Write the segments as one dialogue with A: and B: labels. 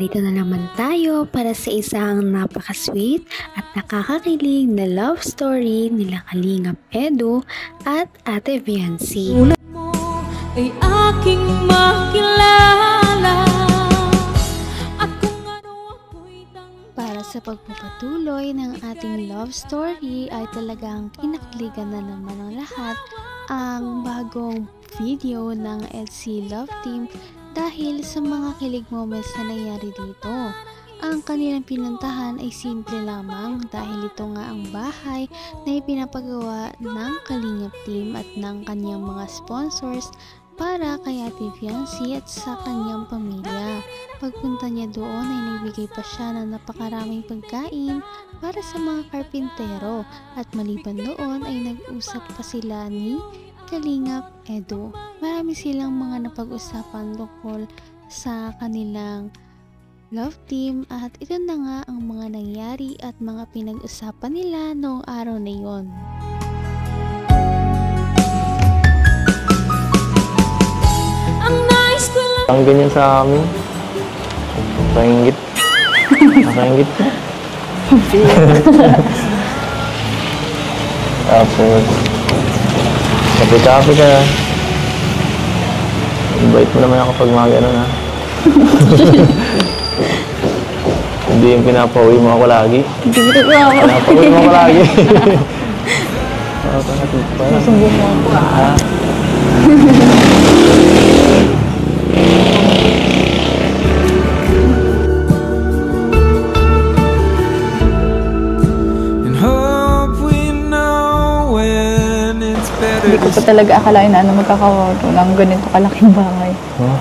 A: Narito na naman tayo para sa isang napaka-sweet at nakakakilig na love story nila Kalingap Edu at Ate Viancy.
B: Ulat mo ay aking makilala at kung ano ako'y
A: Para sa pagpapatuloy ng ating love story ay talagang kinakiligan na naman ng lahat ang bagong video ng EDSI Love Team dahil sa mga kilig moments na nangyari dito. Ang kanilang pinuntahan ay simple lamang dahil ito nga ang bahay na ipinapagawa ng Kalingap Team at ng kanyang mga sponsors para kay Ate Viancy at sa kanyang pamilya. Pagpunta niya doon ay nagbigay pa siya ng napakaraming pagkain para sa mga karpintero at maliban doon ay nag-usap pa sila ni Kalingap Edu. Marami silang mga napag-usapan tungkol sa kanilang love team at ito na nga ang mga nangyari at mga pinag-usapan nila noong araw na yon.
C: Ang ganyan sa amin. Nakaingit. Nakaingit po. Tapos, kape-kape ka. Invite mo naman ako pag mga gano'n, ha? Hindi yung pinapauwi mo ako lagi. Pinapauwi mo ako lagi.
D: Nasumbong mo ako, ha? Hindi ko pa talaga akalain na magkakawato ng ganito kalaking bahay.
C: Huh?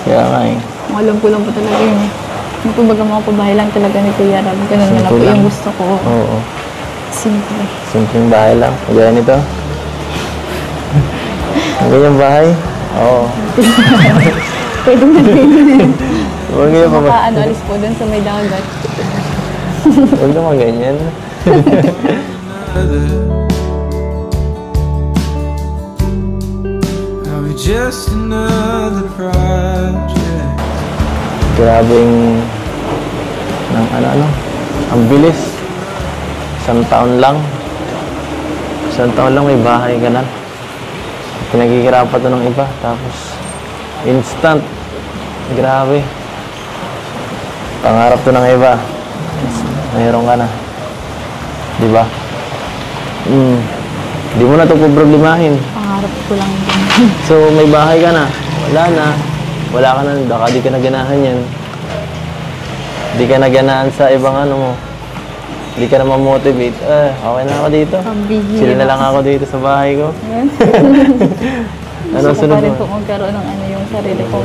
C: Kaya nga eh.
D: Alam ko lang po talaga yun. Yung kumbaga mga pabahay lang talaga ni Kuya Rab. Ganun na lang po yung gusto ko.
C: Oo.
D: Simple.
C: Simpleng bahay lang. Kagaya nito. Ang ganyang bahay? Oo.
D: Pwede na rin.
C: Huwag ganyan pa ba?
D: Maka alis po dun sa may dagat.
C: Huwag naman ganyan.
E: Just another project.
C: Grabing ng ano, ang bilis. Isang taon lang may bahay ka na. Pinagkikirapan to ng iba, tapos instant. Grabe. Pangarap to ng iba. Mayroon ka na. Diba? Di mo na ito problemahin.
D: Pangarap ko lang din.
C: So, may bahay ka na. Wala na. Wala ka na. Baka di ka naganahan yan. Di ka naganahan sa ibang ano mo. Di ka na ma-motivate. Okay na ako dito. Sila na lang ako dito sa bahay ko. Ano
D: gusto ko pa rin po magkaroon ng yung sarili ko.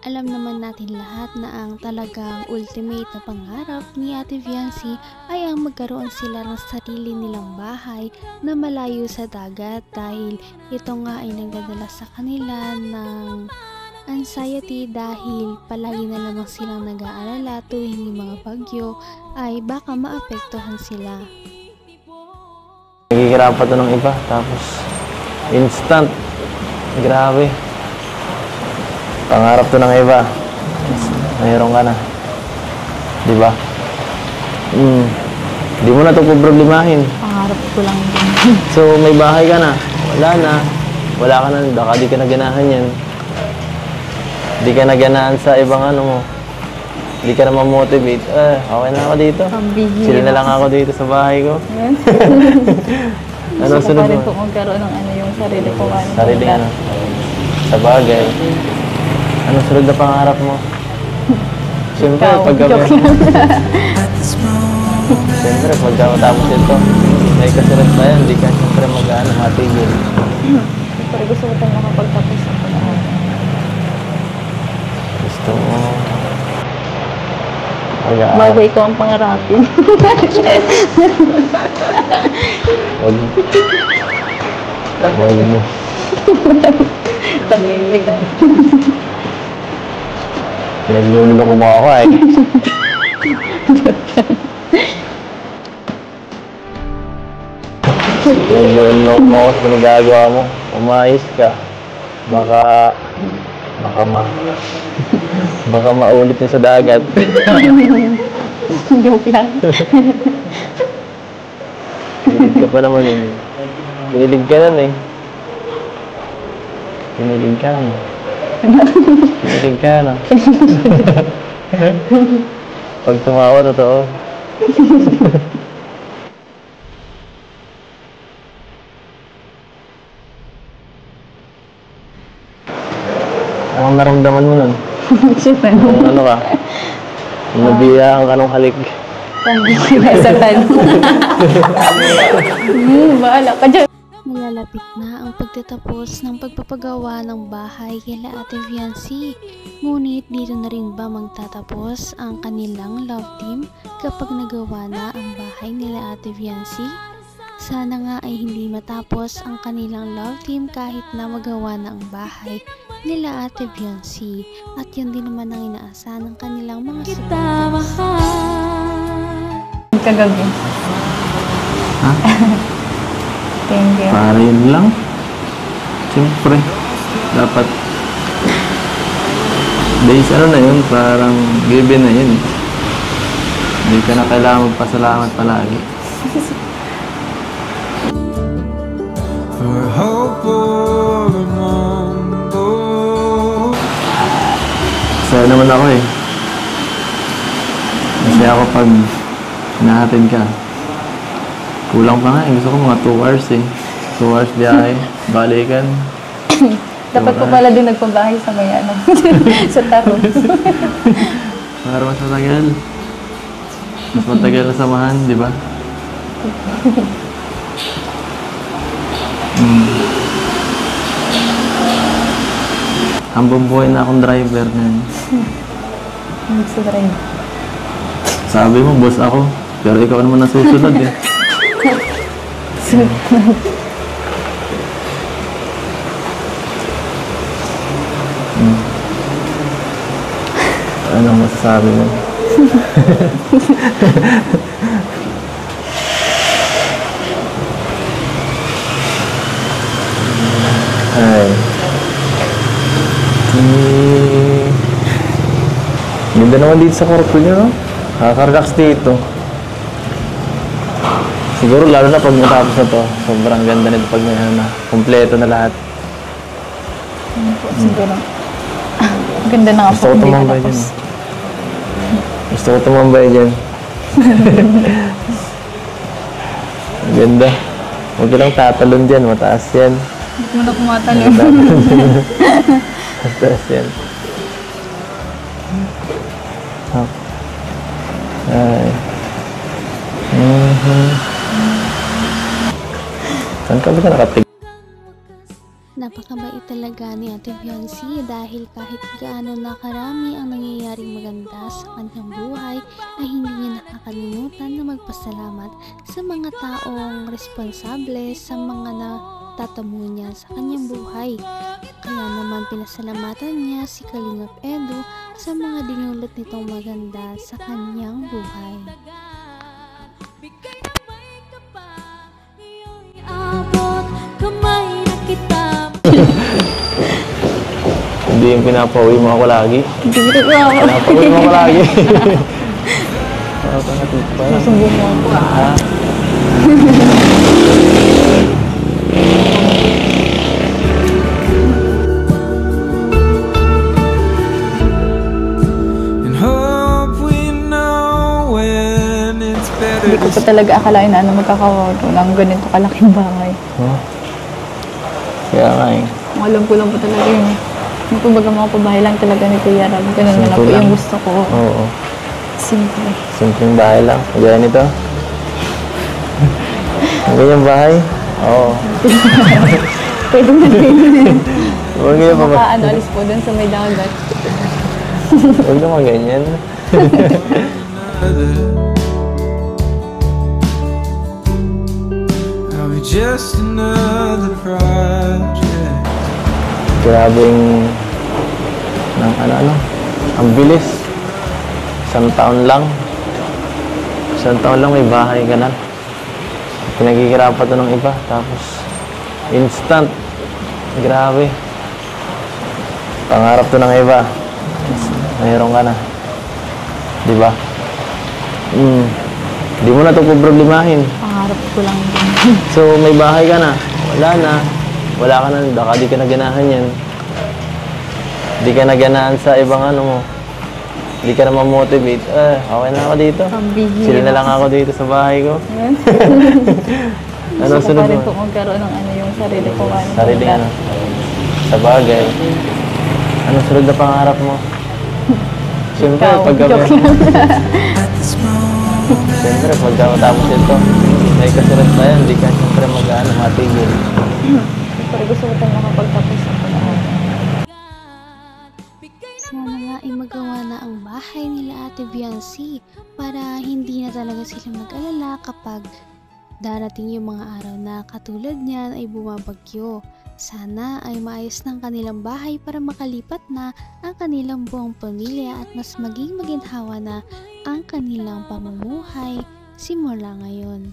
A: Alam naman natin lahat na ang talagang ultimate na pangarap ni Ate Viancy ay ang magkaroon sila ng sarili nilang bahay na malayo sa dagat dahil ito nga ay nagdadala sa kanila ng anxiety dahil palagi na lamang silang nag-aalala tuwing yung mga bagyo ay baka maapektuhan sila.
C: Nagkikirapan to ng iba, tapos instant. Grabe. Pangarap to ng iba. Mayroon ka na. Diba? Di mo na ito problemahin.
D: Pangarap ko lang din.
C: So, may bahay ka na. Wala na. Wala ka na. Baka di ka naganahan yan. Di ka naganahan sa ibang ano mo. Di ka na ma-motivate. Okay na ako dito. Sila na lang ako dito sa bahay ko. Ano
D: gusto ko pa rin po magkaroon ng yung sarili ko.
C: Sarili ano. Sa bagay. Ano sunod na pangarap mo? Siyempre, Siyempre, pagka matapos ito, may kasunod na yan, hindi ka siyempre matigil.
D: Pero gusto ko tayo makapagtapos ako na ako.
C: Gusto mo
D: bago ikaw ang pangarapin.
C: Wag mo.
D: Tangingig na.
C: Nagluloko mo ako eh. Nagluloko mo ako sa pinagagawa mo. Umayos ka. Baka Baka maulit niya sa dagat.
D: Joke lang.
C: Kinilig ka pa naman eh. Kinilig ka nun eh. Kinilig ka na. Kinilig ka na. Pag tumawa, totoo. Anong naramdaman mo nun?
D: Siyempre,
C: Kung ano ka? Kung nabiyahan ka ng halik.
D: sinasatan. Bahala ka dyan.
A: Nalalapit na ang pagtatapos ng pagpapagawa ng bahay kila Ate Viancy. Ngunit dito na rin ba magtatapos ang kanilang love team kapag nagawa na ang bahay nila Ate Viancy? Sana nga ay hindi matapos ang kanilang love team kahit na magawa na ang bahay nila Ate Viancy. At yun din naman ang inaasahan ng kanilang mga
B: Kita mahal.
D: Kagabi.
C: Ha?
D: Thank you.
C: Para yun lang. Siyempre, dapat days ano na yun, parang given na yun. Hindi ka na kailangan magpasalamat palagi.
E: For hope or a mumbo.
C: Masaya naman ako eh. Masaya ako pag hinahatid ka. Kulang pa nga eh. Gusto ko mga 2 hours eh. 2 hours biyahe. Balikan.
D: Dapat ko pala din nagpabahay sa may ano. Sa Taro.
C: Para mas matagal. Mas matagal na samahan, di ba? Hambang buhay na akong driver na yun.
D: Sa drive.
C: Sabi mo, boss ako. Pero ikaw naman nasusunod eh. Anong masasabi mo? Ay. Ganda naman dito sa kwarto niyo, no? Nakaka-relax dito. Siguro lalo na pag natapos na to, sobrang ganda nito pag may ano na, kumpleto na lahat.
D: Siguro. Ang ganda na nga
C: Gusto ko
D: hindi
C: tumambay
D: natapos.
C: dyan. Gusto ko tumambay dyan. Ang ganda. Huwag ka lang tatalon dyan, mataas yan.
D: Hindi mo na kumatalon.
C: Mataas yan. Oh. Ay. Saan ka ba ka nakatig?
A: Napakabait talaga ni Ate Viancy dahil kahit gaano na karami ang nangyayaring maganda sa kanyang buhay ay hindi niya nakakalimutan na magpasalamat sa mga taong responsable sa mga natatamo niya sa kanyang buhay. Kaya naman pinasalamatan niya si Kalingap Edu sa mga dinulot nitong maganda sa kanyang buhay.
B: Abot kamay na kita.
C: Hindi yung pinapauwi mo ako lagi.
D: Hindi ko ako.
C: Pinapauwi mo ako lagi. Parang
D: Sumbong mo ako.
C: ha?
E: And hope we know when it's better
D: Hindi ko pa talaga akalain na magkakawato ng ganito kalaking bahay.
C: Huh? Kaya nga eh.
D: Ang alam ko lang po talaga yun. Yung kumbaga mga pabahay lang talaga ni Kuya Rab. Ganun na lang
C: Simple
D: po
C: lang.
D: yung gusto ko.
C: Oo.
D: Simple.
C: Simpleng bahay lang. Kagaya nito. Ang ganyang bahay? Oo.
D: Pwede na rin.
C: Huwag ganyan pa ba?
D: Maka ano, alis po dun sa may dagat.
C: Huwag naman ganyan.
E: another. Are we just another project?
C: Grabing ng ano. Ang bilis. Isang taon lang may bahay ka na. Pinaghihirapan to ng iba. Tapos, instant. Grabe. Pangarap to ng iba. Mayroon ka na. Di ba? Di mo na ito problemahin.
D: Pangarap ko lang din.
C: So, may bahay ka na. Wala na. Wala ka na. Baka di ka naganahan yan. Di ka naganahan sa ibang ano mo. Di ka na ma-motivate. Okay na ako dito. Sila na lang ako dito sa bahay ko. Ano
D: Gusto ko
C: sunod
D: pa rin
C: mo?
D: po magkaroon ng yung sarili ko.
C: Sarili ano. Sa bagay. Ano sunod na pangarap mo? Siyempre, Siyempre, pagka matapos ito, may kasunod na yan. Di ka siyempre matigil.
D: Pero gusto ko tayo makapagtapos sa pag-aaral.
A: Sana nga ay magawa na ang bahay nila Ate Biancy para hindi na talaga sila mag-alala kapag darating yung mga araw na katulad niyan ay bumabagyo. Sana ay maayos ng kanilang bahay para makalipat na ang kanilang buong pamilya at mas maging maginhawa na ang kanilang pamumuhay simula ngayon.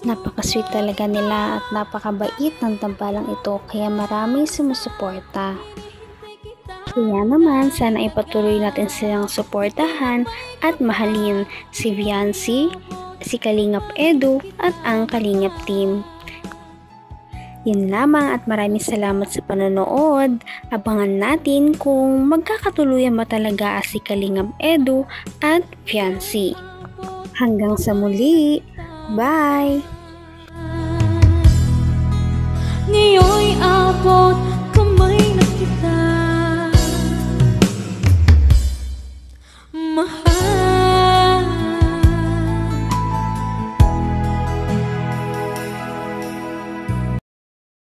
A: Napaka-sweet talaga nila at napakabait ng tambalang ito kaya maraming sumusuporta. Kaya naman, sana ipatuloy natin silang suportahan at mahalin si Biancy, si Kalingap Edu at ang Kalingap team. Yun lamang at maraming salamat sa panonood. Abangan natin kung magkakatuluyan ba talaga si Kalingap Edu at Biancy. Hanggang sa muli. Bye!
B: Ngayon'y abot